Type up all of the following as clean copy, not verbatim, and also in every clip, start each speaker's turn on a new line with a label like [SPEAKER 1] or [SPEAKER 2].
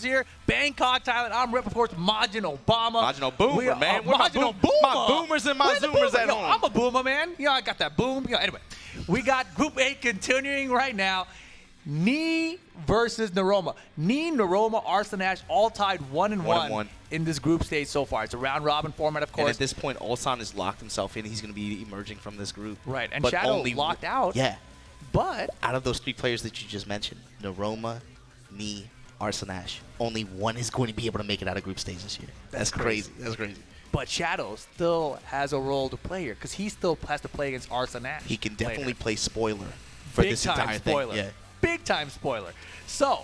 [SPEAKER 1] here. Bangkok, Thailand. I'm repping, of course, Majin Obama.
[SPEAKER 2] Majin Boomer, man.
[SPEAKER 1] Majin Obama.
[SPEAKER 2] My boomers and my zoomers at home.
[SPEAKER 1] I'm a boomer, man. You know, I got that boom. You know, anyway, we got Group 8 continuing right now. Knee versus Naroma. Knee, Naroma, Arsenash all tied 1-1 in this group stage so far. It's a round-robin format, of course.
[SPEAKER 2] And at this point, Ulsan has locked himself in. He's going to be emerging from this group.
[SPEAKER 1] Right, and Shadow locked out.
[SPEAKER 2] Yeah.
[SPEAKER 1] But
[SPEAKER 2] out of those 3 players that you just mentioned, Naroma, Knee, Arsenash, only one is going to be able to make it out of group stage this year. That's crazy. That's crazy.
[SPEAKER 1] But Shadow still has a role to play here because he still has to play against Arsenash.
[SPEAKER 2] He can definitely play spoiler for this entire thing. Yeah.
[SPEAKER 1] Big time spoiler. So,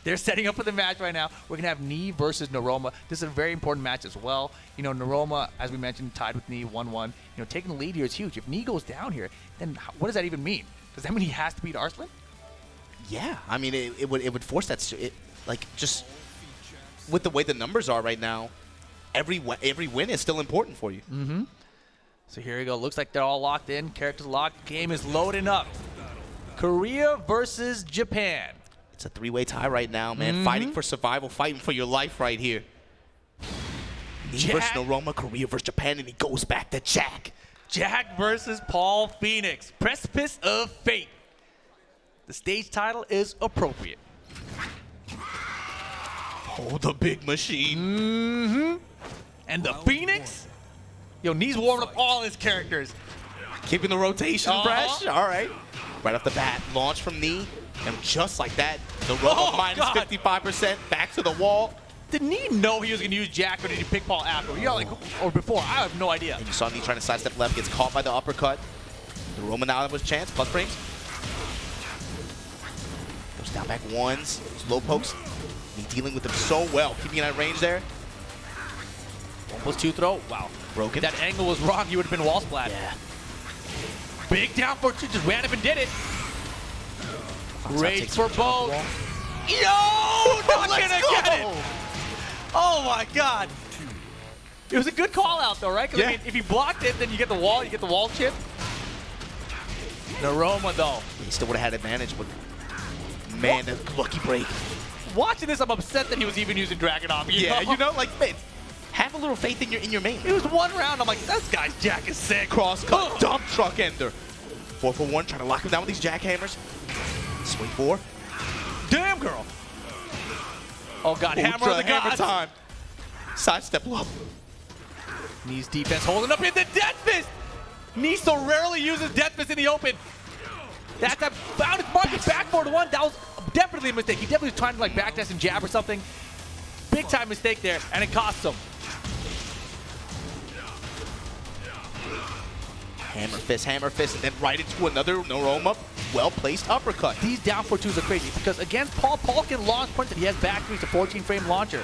[SPEAKER 1] they're setting up for the match right now. We're going to have Knee versus Naroma. This is a very important match as well. You know, Naroma, as we mentioned, tied with Knee 1-1. You know, taking the lead here is huge. If Knee goes down here, then what does that even mean? Does that mean he has to beat Arslan?
[SPEAKER 2] Yeah. I mean, it would force that. Like, just with the way the numbers are right now, every win is still important for you.
[SPEAKER 1] Mm-hmm. So here we go. Looks like they're all locked in. Characters locked. Game is loading up. Korea versus Japan.
[SPEAKER 2] It's a 3-way tie right now, man. Fighting for survival, fighting for your life right here. Knee versus Naroma, Korea versus Japan, and he goes back to Jack.
[SPEAKER 1] Jack versus Paul Phoenix. Precipice of Fate. The stage title is appropriate.
[SPEAKER 2] Oh, the big machine.
[SPEAKER 1] And the Phoenix? Yo, Knee's warming up all his characters.
[SPEAKER 2] Keeping the rotation fresh. All right. Right off the bat, launch from Knee. And just like that, the Naroma minus 55%, back to the wall.
[SPEAKER 1] Did Knee know he was going to use Jack, or did he pick Paul after? You know, like, or before? I have no idea.
[SPEAKER 2] And you saw Knee trying to sidestep left, gets caught by the uppercut. The Naroma now has a chance, plus frames. Goes down back ones, low pokes. Knee dealing with him so well, keeping it at range there.
[SPEAKER 1] 1+2 throw, wow.
[SPEAKER 2] Broken.
[SPEAKER 1] If that angle was wrong, he would have been wall splat.
[SPEAKER 2] Yeah.
[SPEAKER 1] Big down for 2, just ran up and did it. Great for both. Yo, not gonna get it. Oh my God. It was a good call out though, right? Because I mean, if you blocked it, then you get the wall chip. Naroma though.
[SPEAKER 2] He still would have had advantage, but man, that lucky break.
[SPEAKER 1] Watching this, I'm upset that he was even using Dragon Off.
[SPEAKER 2] You know, like, man, have a little faith in your main.
[SPEAKER 1] It was one round. I'm like, this guy's Jack is sick.
[SPEAKER 2] Cross cut, dump truck ender. 4-for-1, trying to lock him down with these jackhammers. Swing 4.
[SPEAKER 1] Damn, girl. Oh, God. Hammer on the
[SPEAKER 2] hammer time. Sidestep low.
[SPEAKER 1] Knee's defense holding up in the Death Fist. Knee so rarely uses Death Fist in the open. That's that found his market back 4-1. That was definitely a mistake. He definitely was trying to like backdash and jab or something. Big time mistake there, and it cost him.
[SPEAKER 2] Hammer fist, and then right into another Naroma well-placed uppercut.
[SPEAKER 1] These down 4-2s are crazy because against Paul can launch points and he has back threes, a 14-frame launcher.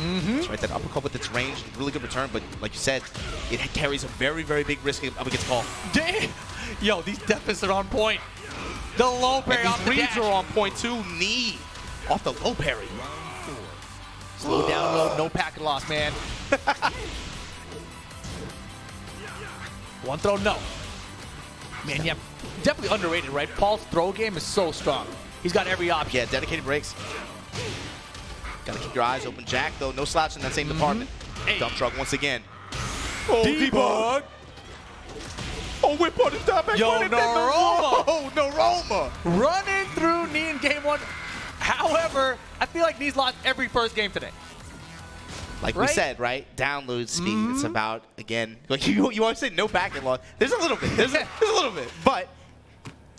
[SPEAKER 2] That's right, that uppercut with its range, really good return, but like you said, it carries a very, very big risk up against Paul.
[SPEAKER 1] Damn! Yo, these deficits are on point. The low parry off the dash.
[SPEAKER 2] Reads are on point too. Knee off the low parry.
[SPEAKER 1] Slow down low, no packet loss, man. One throw, no. Man, yeah, definitely underrated, right? Paul's throw game is so strong. He's got every option.
[SPEAKER 2] Yeah, dedicated breaks. Gotta keep your eyes open. Jack, though, no slouch in that same department.
[SPEAKER 1] Hey.
[SPEAKER 2] Dump truck once again. Oh,
[SPEAKER 1] debug.
[SPEAKER 2] Oh, whip on his top back.
[SPEAKER 1] Yo, Naroma.
[SPEAKER 2] Oh, Naroma.
[SPEAKER 1] Running through Knee in game 1. However, I feel like Knee's lost every first game today.
[SPEAKER 2] Like we said, right? Download speed. It's about, again, like you always say no packet loss. There's a little bit. There's a little bit. But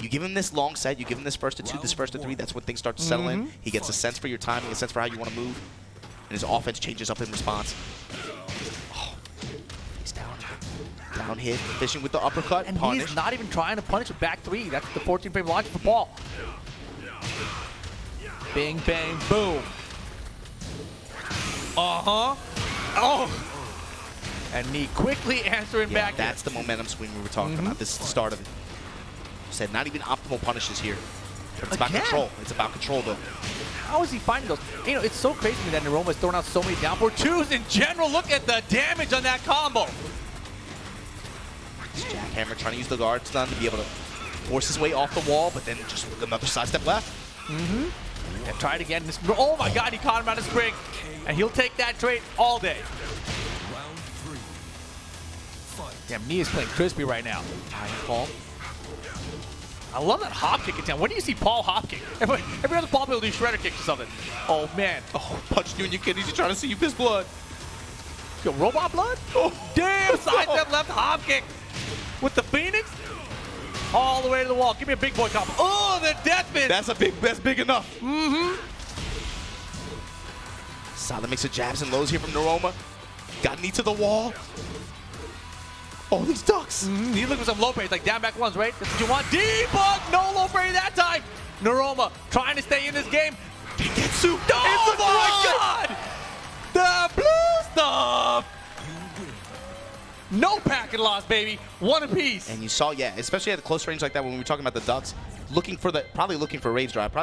[SPEAKER 2] you give him this long set, you give him this first to 2, this first to 3, that's when things start to settle in. He gets a sense for your timing, a sense for how you want to move. And his offense changes up in response. Oh, he's down. Down hit, fishing with the uppercut,
[SPEAKER 1] and
[SPEAKER 2] punish.
[SPEAKER 1] He's not even trying to punish with back 3. That's the 14-frame launch for Paul. Bing, bang, boom. Oh! And Knee quickly answering back.
[SPEAKER 2] That's the momentum swing we were talking about. This is the start of it. Said not even optimal punishes here. But it's about control. It's about control, though.
[SPEAKER 1] How is he finding those? You know, it's so crazy to me that Naroma is throwing out so many down 4-2s in general. Look at the damage on that combo.
[SPEAKER 2] Jackhammer trying to use the guard stun to be able to force his way off the wall, but then just another sidestep left.
[SPEAKER 1] And try it again. Oh my God, he caught him out of spring. And he'll take that trade all day. Damn, knee is playing crispy right now.
[SPEAKER 2] Paul.
[SPEAKER 1] I love that hop kick attempt. When do you see Paul hop kick? Every other Paul will do shredder kicks or something. Oh man.
[SPEAKER 2] Oh, punched you in your kidneys. You're trying to see you piss blood.
[SPEAKER 1] Yo, robot blood? Oh, damn, sidestep left hop kick with the Phoenix. All the way to the wall. Give me a big boy combo. Oh, the deathman.
[SPEAKER 2] That's big enough. Solid mix of jabs and lows here from Naroma. Got knee to the wall. Oh, these ducks.
[SPEAKER 1] He's looking for some low parry. It's like down back ones, right? That's what you want. Debug! No low parry that time. Naroma trying to stay in this game.
[SPEAKER 2] Gengetsu.
[SPEAKER 1] Oh my God! The blue stuff! No packet loss, baby. One apiece.
[SPEAKER 2] And you saw, yeah, especially at the close range like that when we were talking about the ducks, probably looking for rage drive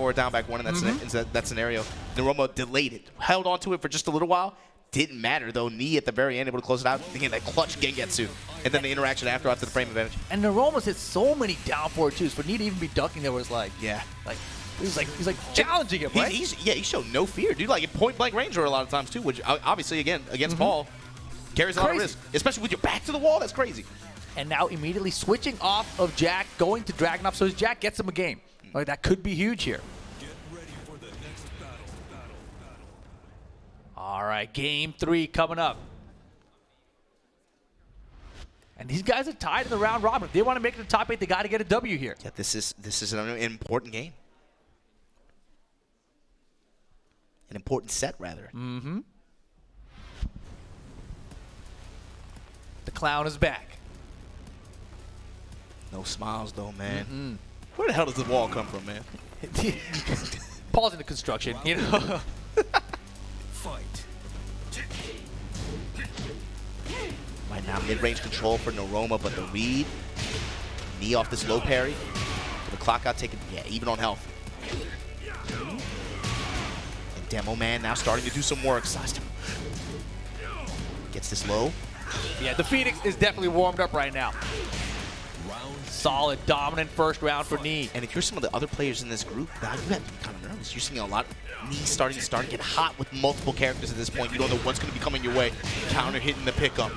[SPEAKER 2] or a down back one in that scenario. Naroma delayed it, held on to it for just a little while. Didn't matter though. Knee at the very end, able to close it out. Again, that clutch Gengetsu, and then the interaction after the frame advantage.
[SPEAKER 1] And Naroma's hit so many down forward twos. For Knee to even be ducking there was like,
[SPEAKER 2] yeah,
[SPEAKER 1] like he's like challenging him, right?
[SPEAKER 2] He showed no fear, dude. Like in point blank range a lot of times too, which obviously again against Paul carries a lot of risk, especially with your back to the wall. That's crazy.
[SPEAKER 1] And now immediately switching off of Jack, going to Dragunov, so his Jack gets him a game. Like that could be huge here. All right, game 3 coming up. And these guys are tied in the round robin. If they want to make it to top 8, they got to get a W here.
[SPEAKER 2] Yeah, this is an important game. An important set, rather.
[SPEAKER 1] The clown is back.
[SPEAKER 2] No smiles, though, man. Where the hell does the wall come from, man?
[SPEAKER 1] Paul's into construction, you know.
[SPEAKER 2] Right now, mid-range control for Naroma, but the read, knee off this low parry. The clock out taken, yeah, even on health. And Demo Man now starting to do some work. Gets this low.
[SPEAKER 1] Yeah, the Phoenix is definitely warmed up right now. Solid, dominant first round for Knee.
[SPEAKER 2] And if you're some of the other players in this group, now you have to be kind of nervous. You're seeing a lot of Knee starting to get hot with multiple characters at this point. You don't know what's going to be coming your way. Counter hitting the pickup.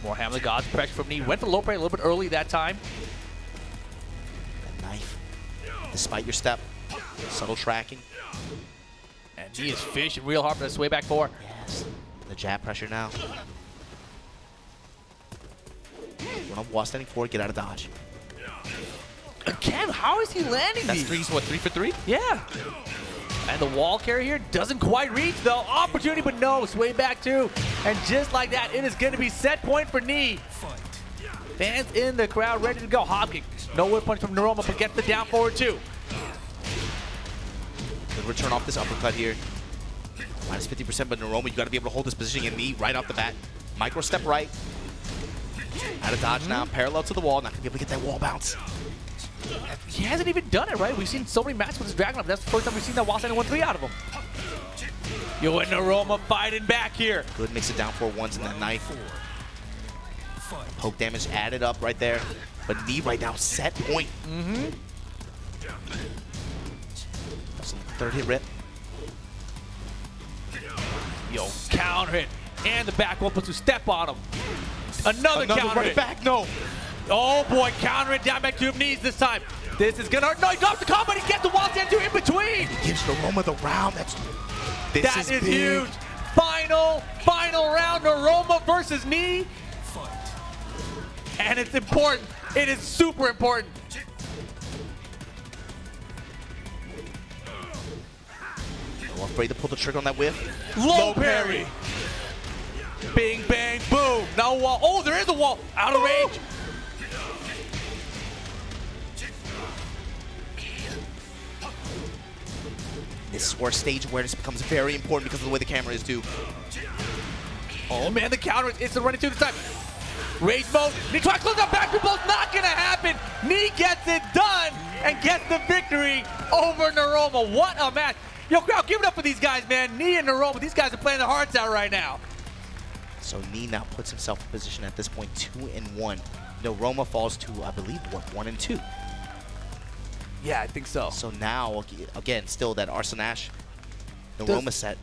[SPEAKER 1] More Hamlet Gods pressure from Knee. Went for low parry a little bit early that time.
[SPEAKER 2] That knife. Despite your step. Subtle tracking.
[SPEAKER 1] And Knee is fishing real hard for that sway back 4.
[SPEAKER 2] Yes. The jab pressure now. Run up wall standing forward, get out of dodge.
[SPEAKER 1] Again, how is he landing these?
[SPEAKER 2] That's 3 for 3?
[SPEAKER 1] Yeah. And the wall carry here doesn't quite reach, though. Opportunity, but no. Sway back 2. And just like that, it is going to be set point for Knee. Fans in the crowd ready to go. Hop kick. No whip punch from Naroma, but gets the down forward 2.
[SPEAKER 2] Good return off this uppercut here. Minus 50%, but Naroma, you got to be able to hold this position in Knee right off the bat. Micro step right. Out of dodge now, parallel to the wall. Not going to be able to get that wall bounce.
[SPEAKER 1] He hasn't even done it, right? We've seen so many matches with this Dragunov. That's the first time we've seen that while standing 1-3 out of him. Yo, and Naroma fighting back here.
[SPEAKER 2] Good mix it down for once in that knife. Poke damage added up right there. But Knee right now, set point. That's a third hit rip.
[SPEAKER 1] Yo, counter hit. And the back one puts a step on him. Another counter
[SPEAKER 2] right
[SPEAKER 1] hit.
[SPEAKER 2] back, no.
[SPEAKER 1] Oh boy, counter it down back to his knees this time. This is gonna hurt. No, he drops the combo, but he gets the wall stand 2 in between.
[SPEAKER 2] He gives Naroma the round. This is big.
[SPEAKER 1] Huge. Final round, Naroma versus Knee. And it's important. It is super important.
[SPEAKER 2] No afraid to pull the trigger on that whiff.
[SPEAKER 1] Low parry. Bing, bang, boom. No wall. Oh, there is a wall. Out of range.
[SPEAKER 2] This is where stage awareness becomes very important because of the way the camera is too.
[SPEAKER 1] Oh man, the counter is instant running 2 this time. Rage mode. Knee tries to close that back to both. Not gonna happen. Knee gets it done and gets the victory over Naroma. What a match. Yo, crowd, give it up for these guys, man. Knee and Naroma. These guys are playing their hearts out right now.
[SPEAKER 2] So Knee now puts himself in position at this point 2-1. Roma falls to, I believe, what, 1-2.
[SPEAKER 1] Yeah, I think so.
[SPEAKER 2] So now, again, still that Arslan-Ash, Roma set.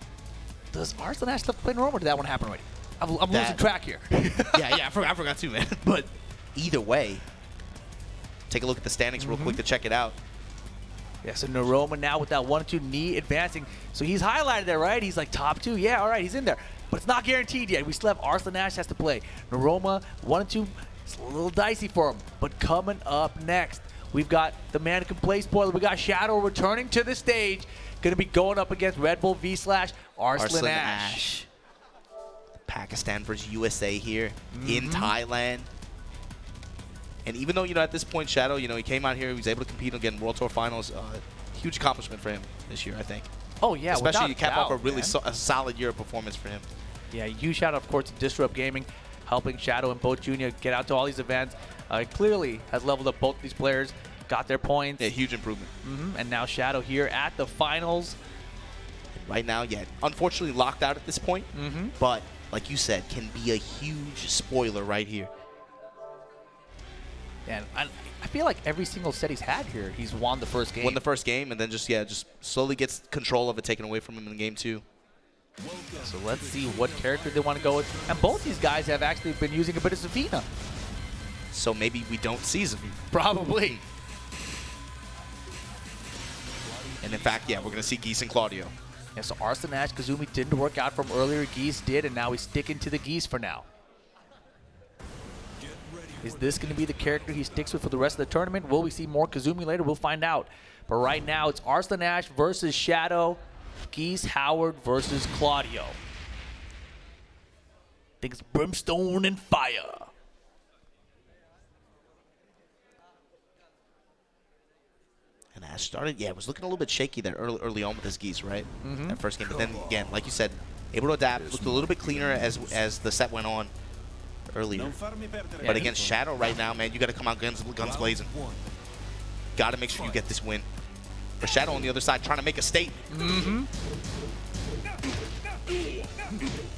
[SPEAKER 1] Does Arslan-Ash still play Roma, or did that one happen already? I'm losing track here.
[SPEAKER 2] yeah, I forgot too, man. But either way, take a look at the standings real quick to check it out.
[SPEAKER 1] Yeah, so Naroma now with that 1-2 Knee advancing. So he's highlighted there, right? He's like top 2. Yeah, all right, he's in there. But it's not guaranteed yet. We still have Arslan-Ash has to play. Naroma, 1-2, it's a little dicey for him. But coming up next, we've got the man who can play spoiler. We got Shadow returning to the stage. Going to be going up against Red Bull V/Arslan-Ash.
[SPEAKER 2] Pakistan versus USA here in Thailand. And even though, at this point, Shadow, he came out here, he was able to compete again World Tour Finals. Huge accomplishment for him this year, I think.
[SPEAKER 1] Oh, yeah,
[SPEAKER 2] especially you cap off a really
[SPEAKER 1] a
[SPEAKER 2] solid year of performance for him.
[SPEAKER 1] Yeah, huge shout out, of course, to Disrupt Gaming, helping Shadow and Boat Jr. get out to all these events. Clearly has leveled up both these players, got their points.
[SPEAKER 2] Yeah, huge improvement.
[SPEAKER 1] And now Shadow here at the finals.
[SPEAKER 2] And right now, yeah, unfortunately locked out at this point, but like you said, can be a huge spoiler right here.
[SPEAKER 1] And I feel like every single set he's had here, he's won the first game.
[SPEAKER 2] Won the first game, and then just slowly gets control of it taken away from him in game 2.
[SPEAKER 1] So let's see what character they want to go with. And both these guys have actually been using a bit of Zafina.
[SPEAKER 2] So maybe we don't see Zafina.
[SPEAKER 1] Probably.
[SPEAKER 2] And in fact, yeah, we're going to see Geese and Claudio.
[SPEAKER 1] Yeah, so Arslan-Ash, Kazumi didn't work out from earlier. Geese did, and now he's sticking to the Geese for now. Is this going to be the character he sticks with for the rest of the tournament? Will we see more Kazumi later? We'll find out. But right now, it's Arslan-Ash versus Shadow. Geese Howard versus Claudio. I think it's Brimstone and Fire.
[SPEAKER 2] And Ash started, it was looking a little bit shaky there early on with his Geese, right? That first game. But then again, like you said, able to adapt, looked a little bit cleaner as the set went on earlier. But against Shadow right now, man, you got to come out guns blazing. Got to make sure you get this win. For Shadow on the other side trying to make a statement.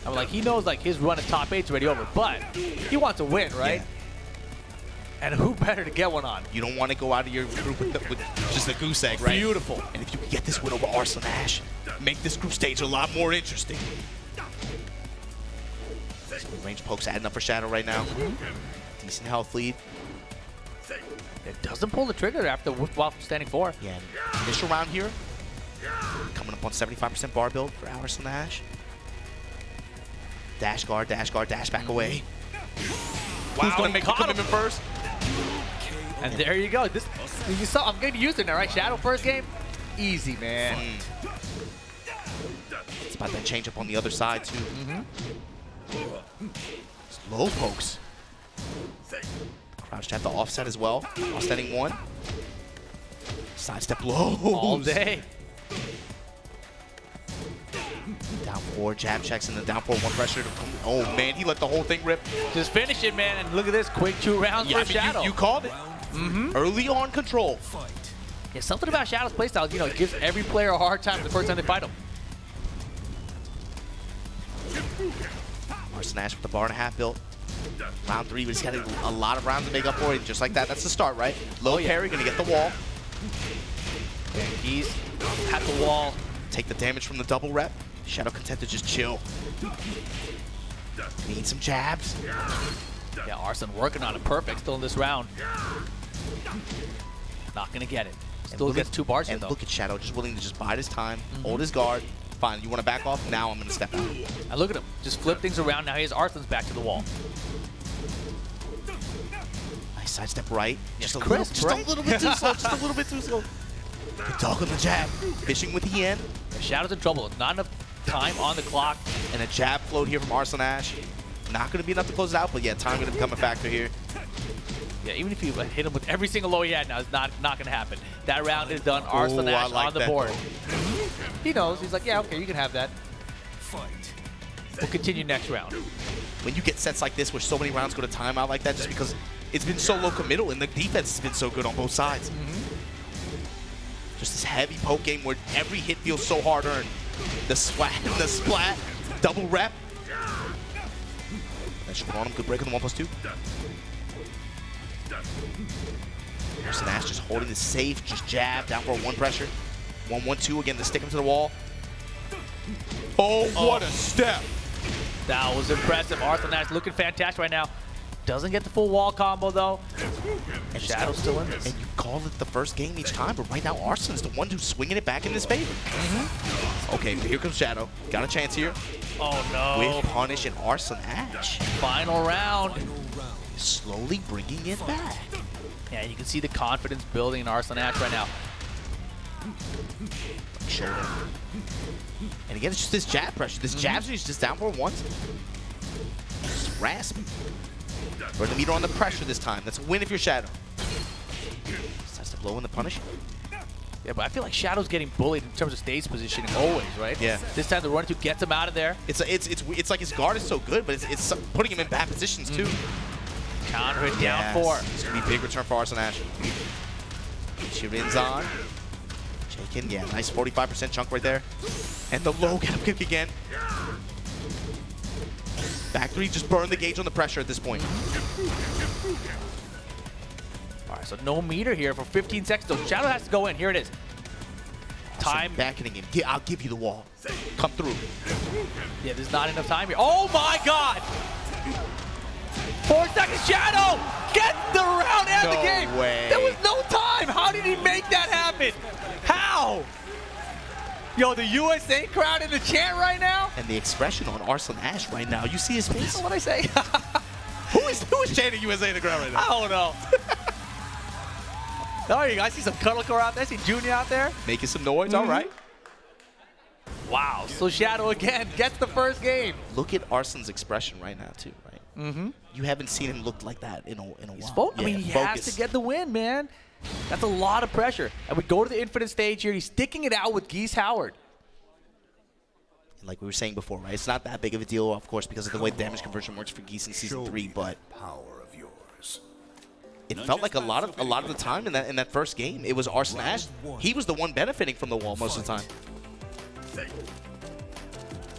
[SPEAKER 1] I'm like, he knows like his run at top 8's already over, but he wants to win, right?
[SPEAKER 2] Yeah.
[SPEAKER 1] And who better to get one on?
[SPEAKER 2] You don't want to go out of your group with just a goose egg, right?
[SPEAKER 1] Beautiful.
[SPEAKER 2] And if you can get this win over Arslan-Ash, make this group stage a lot more interesting. Range pokes adding up for Shadow right now. Decent health lead.
[SPEAKER 1] It doesn't pull the trigger after while standing 4.
[SPEAKER 2] Yeah, initial round here. Coming up on 75% bar build for Arslan-Ash. Dash guard, dash back away.
[SPEAKER 1] Wow,
[SPEAKER 2] who's going to make the commitment first?
[SPEAKER 1] And there you go. This you saw. I'm going to use it now, right? Shadow first game, easy, man.
[SPEAKER 2] It's about that change up on the other side too. Low pokes. Crouch at the offset as well. Offsetting 1. Sidestep low.
[SPEAKER 1] All day.
[SPEAKER 2] Down 4, jab checks, and then down 4, 1 pressure. Oh man, he let the whole thing rip.
[SPEAKER 1] Just finish it, man. And look at this, quick 2 rounds for Shadow.
[SPEAKER 2] You called it. Early on control.
[SPEAKER 1] Yeah, something about Shadow's playstyle, it gives every player a hard time the first time they fight him.
[SPEAKER 2] Arslan-Ash with the bar and a half built. Round 3, but he's got a lot of rounds to make up for it. Just like that, that's the start, right? Low parry, gonna get the wall.
[SPEAKER 1] And he's at the wall.
[SPEAKER 2] Take the damage from the double rep. Shadow content to just chill. Need some jabs.
[SPEAKER 1] Yeah, Arslan working on it perfect still in this round. Not gonna get it. Still gets 2 bars here, though.
[SPEAKER 2] And look at Shadow, just willing to just bide his time, hold his guard. Fine, you want to back off? Now I'm going to step out.
[SPEAKER 1] And look at him. Just flip things around. Now he has Arslan's back to the wall.
[SPEAKER 2] Nice sidestep right.
[SPEAKER 1] Just
[SPEAKER 2] a
[SPEAKER 1] crisp, right?
[SPEAKER 2] little bit too slow. Just a little bit too slow. Good dog on the jab. Fishing with the end.
[SPEAKER 1] Shadow's in trouble. Not enough time on the clock.
[SPEAKER 2] And a jab float here from Arslan-Ash. Not going to be enough to close it out, but yeah, time going to become a factor here.
[SPEAKER 1] Yeah, even if you hit him with every single low he had now, it's not going to happen. That round is done. Arslan-Ash on the board. He knows. He's like, yeah, okay, you can have that. We'll continue next round.
[SPEAKER 2] When you get sets like this where so many rounds go to timeout like that, just because it's been so low committal and the defense has been so good on both sides. Just this heavy poke game where every hit feels so hard earned. The swat, the splat, double rep. Pressure put on him. Good break on the 1+2. Arslan Ash just holding this safe. Just jab. Down for a 1 pressure. 1-1-2. Again, to stick him to the wall. Oh, what a step.
[SPEAKER 1] That was impressive. Arslan Ash looking fantastic right now. Doesn't get the full wall combo, though. And Shadow's still in this.
[SPEAKER 2] And you call it the first game each time, but right now Arslan's the one who's swinging it back in his favor. Okay, here comes Shadow. Got a chance here.
[SPEAKER 1] Oh, no.
[SPEAKER 2] With punish and Arslan Ash.
[SPEAKER 1] Final round.
[SPEAKER 2] Slowly bringing it back.
[SPEAKER 1] Yeah, you can see the confidence building in Arslan Ash right now.
[SPEAKER 2] Shoulder. And again, it's just this jab pressure. This jab's just down for once. Just rasping. Burn the meter on the pressure this time. That's a win if you're Shadow. Starts to blow in the punish.
[SPEAKER 1] Yeah, but I feel like Shadow's getting bullied in terms of stage positioning always, right?
[SPEAKER 2] Yeah.
[SPEAKER 1] This time the run two gets him out of there.
[SPEAKER 2] It's like his guard is so good, but it's putting him in bad positions too.
[SPEAKER 1] Counter it down 4.
[SPEAKER 2] It's gonna be a big return for Arslan Ash. Shirin's on. Tekken, yeah, nice 45% chunk right there. And the low get up kick again. Back 3, just burn the gauge on the pressure at this point.
[SPEAKER 1] All right, so no meter here for 15 seconds. So Shadow has to go in. Here it is. Time.
[SPEAKER 2] Backing him. I'll give you the wall. Come through.
[SPEAKER 1] Yeah, there's not enough time here. Oh my God! 4 seconds. Shadow gets the round and the game.
[SPEAKER 2] No way.
[SPEAKER 1] There was no time. How did he make that happen? How? Yo, the USA crowd in the chant right now.
[SPEAKER 2] And the expression on Arslan Ash right now. You see his face.
[SPEAKER 1] What I say?
[SPEAKER 2] Who is chanting USA in the crowd right now?
[SPEAKER 1] I don't know. Oh, you guys see some Cuddlecore out there? See Junior out there?
[SPEAKER 2] Making some noise. All right.
[SPEAKER 1] Wow. So Shadow again gets the first game.
[SPEAKER 2] Look at Arslan's expression right now too, right? You haven't seen him look like that in a while.
[SPEAKER 1] I mean, he has to get the win, man. That's a lot of pressure. And we go to the infinite stage here. He's sticking it out with Geese Howard.
[SPEAKER 2] And like we were saying before, right? It's not that big of a deal, of course, because of the way damage conversion works for Geese in Season 3, but it felt like a lot of the time in that first game, it was Arslan Ash. He was the one benefiting from the wall most of the time.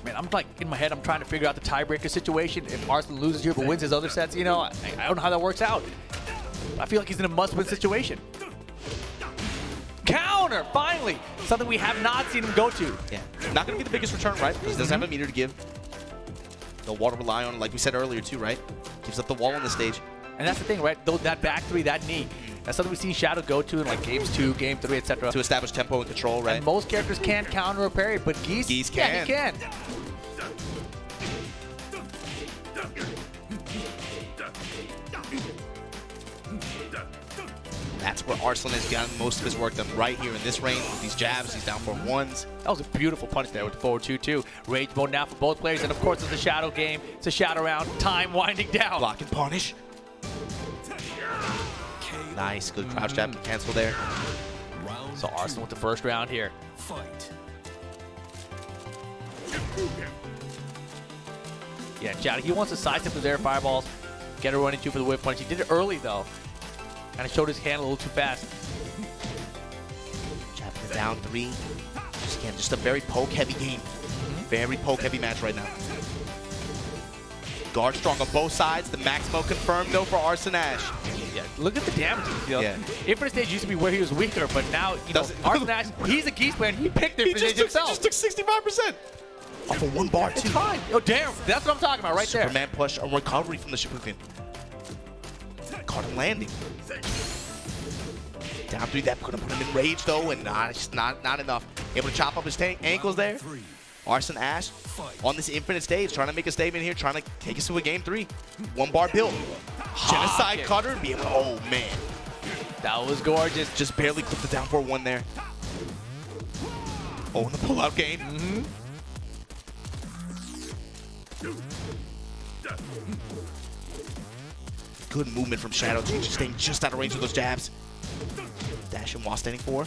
[SPEAKER 1] Man, I'm like, in my head, I'm trying to figure out the tiebreaker situation. If Arslan loses here but wins his other sets, you know, I don't know how that works out. I feel like he's in a must-win situation. Counter, finally! Something we have not seen him go to.
[SPEAKER 2] Yeah, not going to be the biggest return, right? Because he doesn't have a meter to give. No wall to rely on, like we said earlier, too, right? Gives up the wall on the stage.
[SPEAKER 1] And that's the thing, right? That back 3, that knee, that's something we've seen Shadow go to in like games 2, game 3, etc.
[SPEAKER 2] To establish tempo and control, right?
[SPEAKER 1] And most characters can't counter or parry, but Geese
[SPEAKER 2] can.
[SPEAKER 1] Yeah, he can.
[SPEAKER 2] That's where Arslan has gotten most of his work done, right here in this range with these jabs. He's down for 1s.
[SPEAKER 1] That was a beautiful punch there with the forward 2-2. Rage mode now for both players, and of course it's a Shadow game. It's a Shadow round. Time winding down.
[SPEAKER 2] Block and punish. Nice, good crouch jab cancel there.
[SPEAKER 1] So Arslan with the first round here. Yeah, Shadow, he wants to sidestep those air fireballs, get a running 2 for the whip punch. He did it early though. Kind of showed his hand a little too fast.
[SPEAKER 2] Jabbing it down 3. Just a very poke-heavy game. Very poke-heavy match right now. Guard strong on both sides. The maximo confirmed, though, for Arslan Ash.
[SPEAKER 1] Yeah, look at the damage. You know?
[SPEAKER 2] Yeah.
[SPEAKER 1] Infinite stage used to be where he was weaker, but now, you know, Arslan Ash, he's a Geese player, and he picked Infinite stage himself.
[SPEAKER 2] He just took 65%. Off of 1 bar, too.
[SPEAKER 1] It's fine. Oh, damn. That's what I'm talking about right there.
[SPEAKER 2] Superman push, a recovery from the Shippuden. Caught him landing. Down 3, that could have put him in rage, though, and just not enough. Able to chop up his ankles there. Arslan Ash on this infinite stage, trying to make a statement here, trying to take us to a game 3. 1 bar build. Genocide cutter and be able to, oh man.
[SPEAKER 1] That was gorgeous.
[SPEAKER 2] Just barely clipped the down 4-1 there. Oh, in the pullout game. Good movement from Shadow too, just staying just out of range of those jabs. Dash him while standing 4.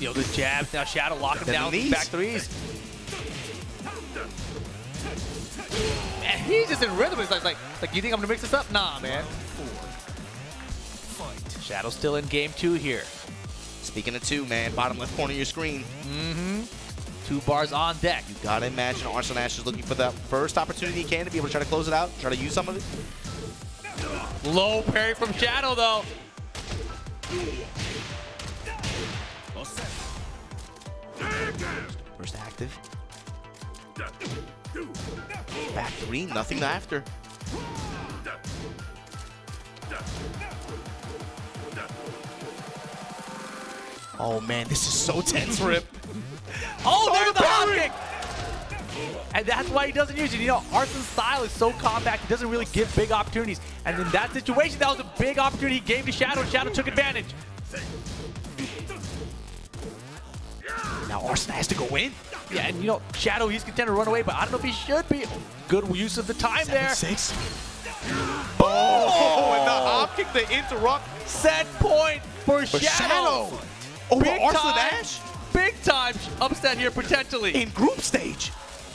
[SPEAKER 1] Yo, the jabs. Now Shadow locking him down with these back 3s. Man, he's just in rhythm. It's like, you think I'm gonna mix this up? Nah, man. Shadow's still in game 2 here.
[SPEAKER 2] Speaking of 2, man, bottom left corner of your screen.
[SPEAKER 1] 2 bars on deck.
[SPEAKER 2] You gotta imagine Arslan Ash is looking for that first opportunity he can to be able to try to close it out, try to use some of it.
[SPEAKER 1] Low parry from Shadow, though.
[SPEAKER 2] First active. Back 3, nothing after. Oh man, this is so tense, Rip.
[SPEAKER 1] Oh, there's the hop kick! And that's why he doesn't use it. You know, Arslan's style is so compact, he doesn't really give big opportunities. And in that situation, that was a big opportunity he gave to Shadow, and Shadow took advantage.
[SPEAKER 2] Now Arslan has to go in.
[SPEAKER 1] Yeah, and you know, Shadow, he's content to run away, but I don't know if he should be. Good use of the time there.
[SPEAKER 2] 7-6. Oh, and the hop kick to interrupt.
[SPEAKER 1] Set point for Shadow.
[SPEAKER 2] Over
[SPEAKER 1] Big
[SPEAKER 2] Arslan
[SPEAKER 1] time.
[SPEAKER 2] Ash?
[SPEAKER 1] Big time upset here, potentially.
[SPEAKER 2] In group stage.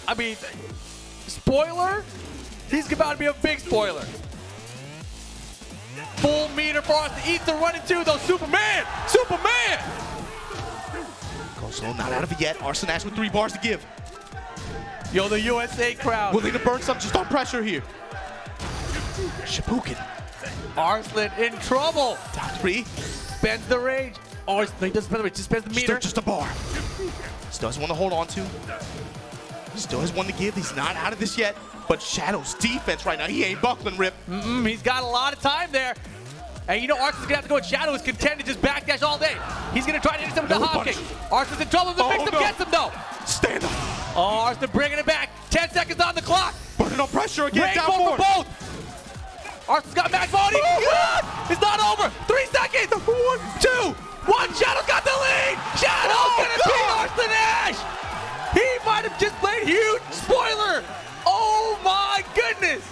[SPEAKER 1] I mean, spoiler, he's about to be a big spoiler. Full meter for us to eat the run into, though. Superman! Superman!
[SPEAKER 2] Goes slow, not out of it yet. Arslan Ash with 3 bars to give.
[SPEAKER 1] Yo, the USA crowd.
[SPEAKER 2] Willing to burn some, just on pressure here. Shippuden.
[SPEAKER 1] Arslan in trouble.
[SPEAKER 2] Down 3.
[SPEAKER 1] Spends the rage. Oh, no, he doesn't spend the rage, just spends the meter.
[SPEAKER 2] Just a bar. Still has one to hold on to. Still has one to give. He's not out of this yet. But Shadow's defense right now, he ain't buckling, Rip.
[SPEAKER 1] He's got a lot of time there. And you know Arslan's gonna have to go, and Shadow is content to just backdash all day. He's gonna try to hit him with the hop kick. Arslan's in trouble, the victim gets him though.
[SPEAKER 2] Stand up.
[SPEAKER 1] Oh, Arslan bringing it back. 10 seconds on the clock.
[SPEAKER 2] Burning on pressure again, down
[SPEAKER 1] Rainbow
[SPEAKER 2] 4.
[SPEAKER 1] for both. Arslan's got max body. It's not over. 3 seconds. 1, 2, 1. Shadow's got the lead. Shadow's gonna beat Arslan Ash. He might have just played huge. Spoiler. Oh my goodness.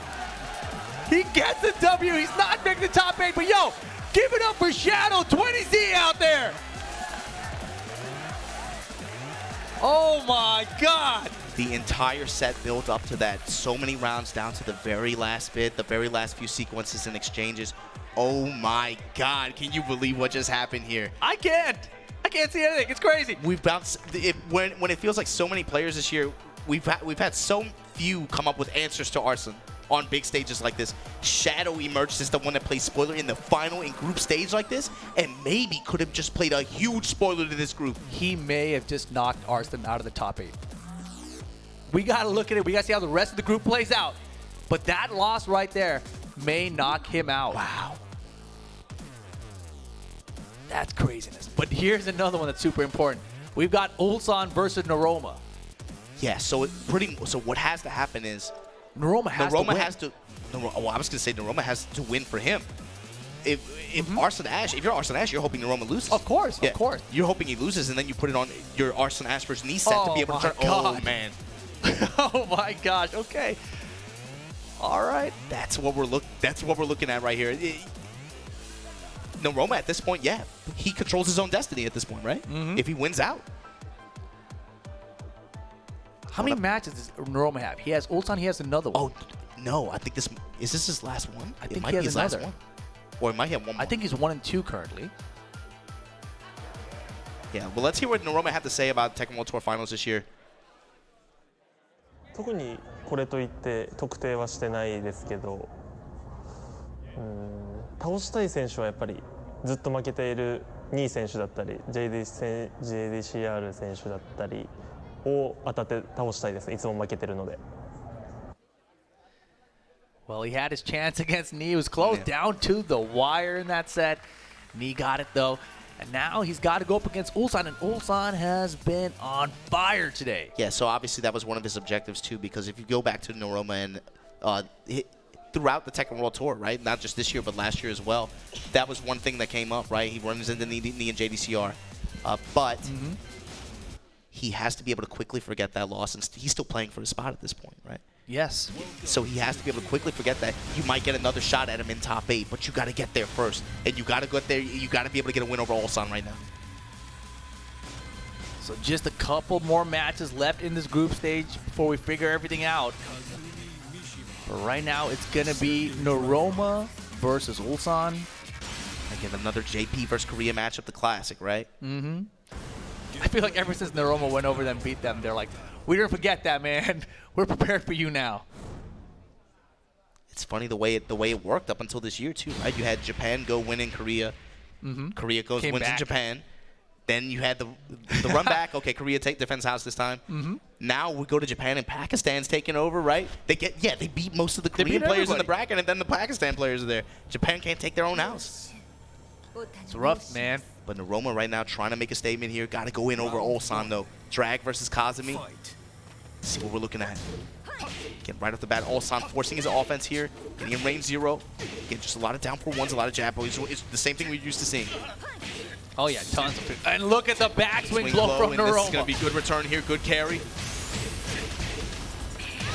[SPEAKER 1] He gets the W. He's not making the top 8, but yo, give it up for Shadow 20Z out there. Oh my God.
[SPEAKER 2] The entire set built up to that. So many rounds down to the very last bit, the very last few sequences and exchanges. Oh my God, can you believe what just happened here?
[SPEAKER 1] I can't see anything. It's crazy.
[SPEAKER 2] We've bounced when it feels like so many players this year. We've had so few come up with answers to Arslan on big stages like this. Shadow emerged as the one that plays spoiler in the final in group stage like this, and maybe could have just played a huge spoiler to this group.
[SPEAKER 1] He may have just knocked Arslan out of the top 8. We got to look at it. We got to see how the rest of the group plays out. But that loss right there may knock him out.
[SPEAKER 2] Wow.
[SPEAKER 1] That's craziness. But here's another one that's super important. We've got Ulsan versus Naroma.
[SPEAKER 2] Yeah, so what has to happen is
[SPEAKER 1] Naroma has to win.
[SPEAKER 2] Well, I was going to say Naroma has to win for him. If Arslan Ash, if you're Arslan Ash, you're hoping Naroma loses.
[SPEAKER 1] Of course,
[SPEAKER 2] yeah,
[SPEAKER 1] of course.
[SPEAKER 2] You're hoping he loses, and then you put it on your Arslan Ash versus knee set to be able to turn.
[SPEAKER 1] God.
[SPEAKER 2] Oh man.
[SPEAKER 1] Oh my gosh. Okay. All right.
[SPEAKER 2] That's what we're looking at right here. Naroma at this point, yeah, he controls his own destiny at this point, right? If he wins out.
[SPEAKER 1] How many matches does Naroma have? He has Ulsan, he has another one.
[SPEAKER 2] Oh, no, I think this is his last one?
[SPEAKER 1] I think
[SPEAKER 2] it might
[SPEAKER 1] he has
[SPEAKER 2] be his
[SPEAKER 1] another.
[SPEAKER 2] last one. Or it might have one more.
[SPEAKER 1] I think he's 1 and 2 currently.
[SPEAKER 2] Yeah, well, let's hear what Naroma had to say about Tekken World Tour Finals this year.
[SPEAKER 3] 特にこれといって特定はしてないですけど、倒したい選手はやっぱりずっと負けている2位選手だったり JDCR 選手だったりを当たって倒したいですね。いつも負けてるので。
[SPEAKER 1] Well, he had his chance against Nee. It was close down to the wire in that set. Nee got it though. And now he's got to go up against Ulsan, and Ulsan has been on fire today.
[SPEAKER 2] Yeah, so obviously that was one of his objectives too, because if you go back to Naroma and throughout the Tekken World Tour, right, not just this year but last year as well, that was one thing that came up, right? He runs into Nee and JDCR, but he has to be able to quickly forget that loss, and he's still playing for his spot at this point, right?
[SPEAKER 1] Yes.
[SPEAKER 2] So he has to be able to quickly forget that. You might get another shot at him in top 8, but you got to get there first. And you got to get there. You got to be able to get a win over Ulsan right now.
[SPEAKER 1] So just a couple more matches left in this group stage before we figure everything out. But right now, it's going to be Naroma versus Ulsan.
[SPEAKER 2] Again, another JP versus Korea matchup, the classic, right?
[SPEAKER 1] I feel like ever since Naroma went over them, beat them, they're like, we didn't forget that, man. We're prepared for you now.
[SPEAKER 2] It's funny the way it worked up until this year too, right? You had Japan go win in Korea. Korea wins in Japan. Then you had the run back. Okay, Korea defends house this time. Now we go to Japan and Pakistan's taking over, right? They beat most of the Korean players in the bracket, and then the Pakistan players are there. Japan can't take their own house.
[SPEAKER 1] It's rough, man.
[SPEAKER 2] But Naroma right now trying to make a statement here. Got to go in over Ulsan though. Drag versus Kazumi. Let's see what we're looking at. Again, right off the bat, Ulsan forcing his offense here, getting in range 0. Again, just a lot of down for ones, a lot of jab. It's the same thing we're used to seeing.
[SPEAKER 1] Oh yeah, tons of it. And look at the backswing blow from Naroma.
[SPEAKER 2] This is going to be good return here, good carry.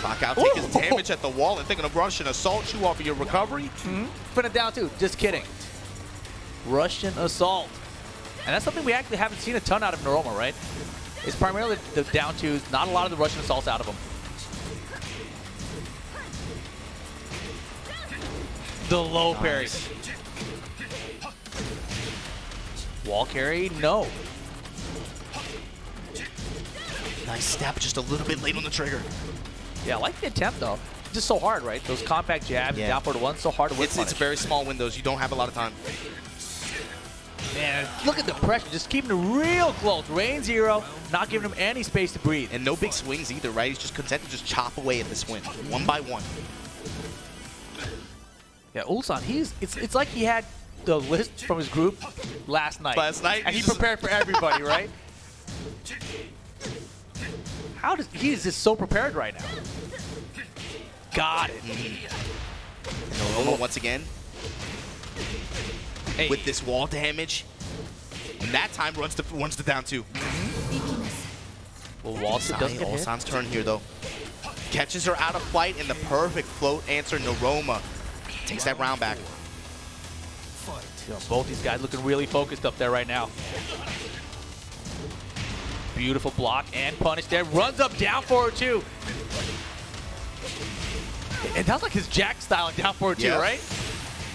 [SPEAKER 2] Knockout, take his damage at the wall, and thinking of Russian assault you off of your recovery.
[SPEAKER 1] Put it down too, just kidding. Russian assault. And that's something we actually haven't seen a ton out of Naroma, right? It's primarily the down twos, not a lot of the Russian assaults out of him. The low parry. Wall carry, no.
[SPEAKER 2] Nice step, just a little bit late on the trigger.
[SPEAKER 1] Yeah, I like the attempt though. Just so hard, right? Those compact jabs, down forward one, so hard to whip
[SPEAKER 2] It's very small windows. You don't have a lot of time.
[SPEAKER 1] Man, look at the pressure, just keeping it real close. Range 0, not giving him any space to breathe.
[SPEAKER 2] And no big swings either, right? He's just content to just chop away at this win, one by one.
[SPEAKER 1] Yeah, Ulsan, it's like he had the list from his group last night. And he prepared for everybody, right? He is just so prepared right now. Got it.
[SPEAKER 2] And Naroma once again. With this wall damage. And that time runs to down 2.
[SPEAKER 1] Well, Walter doesn't get hit.
[SPEAKER 2] Ulsan's turn here though. Catches her out of flight and the perfect float answer. Naroma takes that round back.
[SPEAKER 1] You know, both these guys looking really focused up there right now. Beautiful block and punish there. Runs up down forward too. And that's like his Jack style down forward too, right?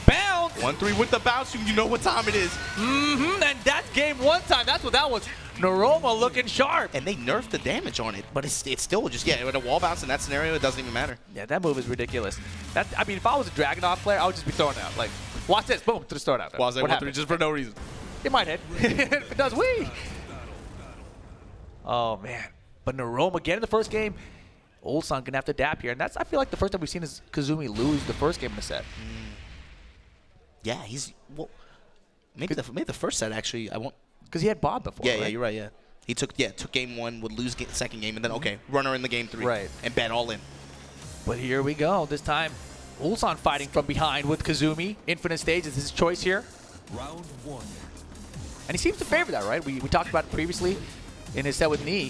[SPEAKER 1] Bounce!
[SPEAKER 2] 1-3 with the bounce, you know what time it is.
[SPEAKER 1] And that's game 1 time. That's what that was. Naroma looking sharp.
[SPEAKER 2] And they nerfed the damage on it, but it's still just, with a wall bounce in that scenario, it doesn't even matter.
[SPEAKER 1] Yeah, that move is ridiculous. I mean, if I was a Dragunov player, I would just be throwing it out. Like, watch this, boom, just throw it out.
[SPEAKER 2] What happened? Just for no reason.
[SPEAKER 1] It might hit. If it does, wee. Oh, man. But Naroma, again in the first game, Ulsan gonna have to adapt here. And that's, I feel like, the first time we've seen is Kazumi lose the first game in the set.
[SPEAKER 2] Yeah, maybe the first set actually. I won't,
[SPEAKER 1] because he had Bob before.
[SPEAKER 2] Yeah, you're right. Yeah, he took game 1, would lose second game, and then runner in the game 3,
[SPEAKER 1] right, and
[SPEAKER 2] bet all in.
[SPEAKER 1] But here we go. This time, Ulsan fighting from behind with Kazumi. Infinite stage is his choice here.
[SPEAKER 4] Round 1.
[SPEAKER 1] And he seems to favor that, right? We talked about it previously in his set with Knee,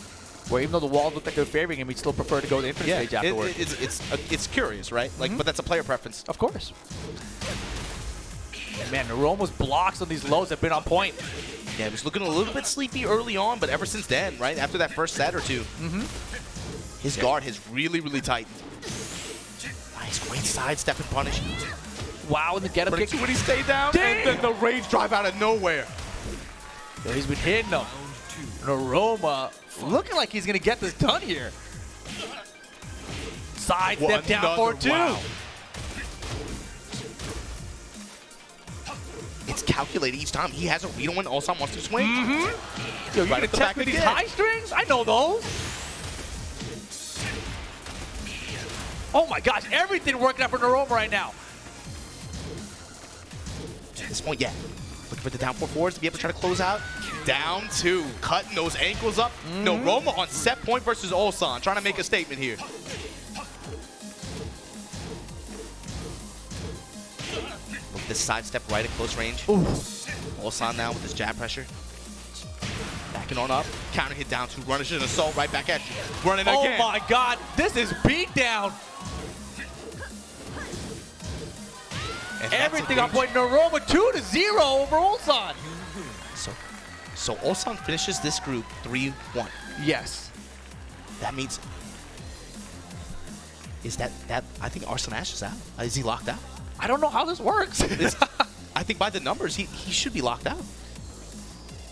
[SPEAKER 1] where even though the walls looked like they were favoring him, he'd still prefer to go to the infinite stage afterward.
[SPEAKER 2] It's curious, right? Like, but that's a player preference.
[SPEAKER 1] Of course. And man, Naroma's blocks on these lows have been on point.
[SPEAKER 2] Yeah, he was looking a little bit sleepy early on, but ever since then, right, after that first set or two, his guard has really, really tightened. Nice, great sidestep and punish.
[SPEAKER 1] Wow, and the get-up kick.
[SPEAKER 2] When he stayed down, and then the rage drive out of nowhere.
[SPEAKER 1] Yeah, he's been hitting them. Naroma looking like he's going to get this done here. Sidestep down for 2. Wow.
[SPEAKER 2] It's calculated each time. He has a read on when Ulsan wants to swing.
[SPEAKER 1] Yo, you're going to test with these high strings? I know those. Oh my gosh, everything working out for Naroma right now.
[SPEAKER 2] At this point, looking for the down 4 forwards to be able to try to close out. Down 2, cutting those ankles up. Naroma on set point versus Ulsan, trying to make a statement here. Look at this sidestep right at close range. Ulsan now with his jab pressure. Backing on up, counter hit down 2, running an assault right back at you. Running again.
[SPEAKER 1] Oh my God, this is beatdown. Everything on point. Naroma 2-0 over Ulsan.
[SPEAKER 2] So Ulsan finishes this group 3-1.
[SPEAKER 1] Yes.
[SPEAKER 2] That means, is that I think Arslan Ash is out. Is he locked out?
[SPEAKER 1] I don't know how this works.
[SPEAKER 2] I think by the numbers, he should be locked out.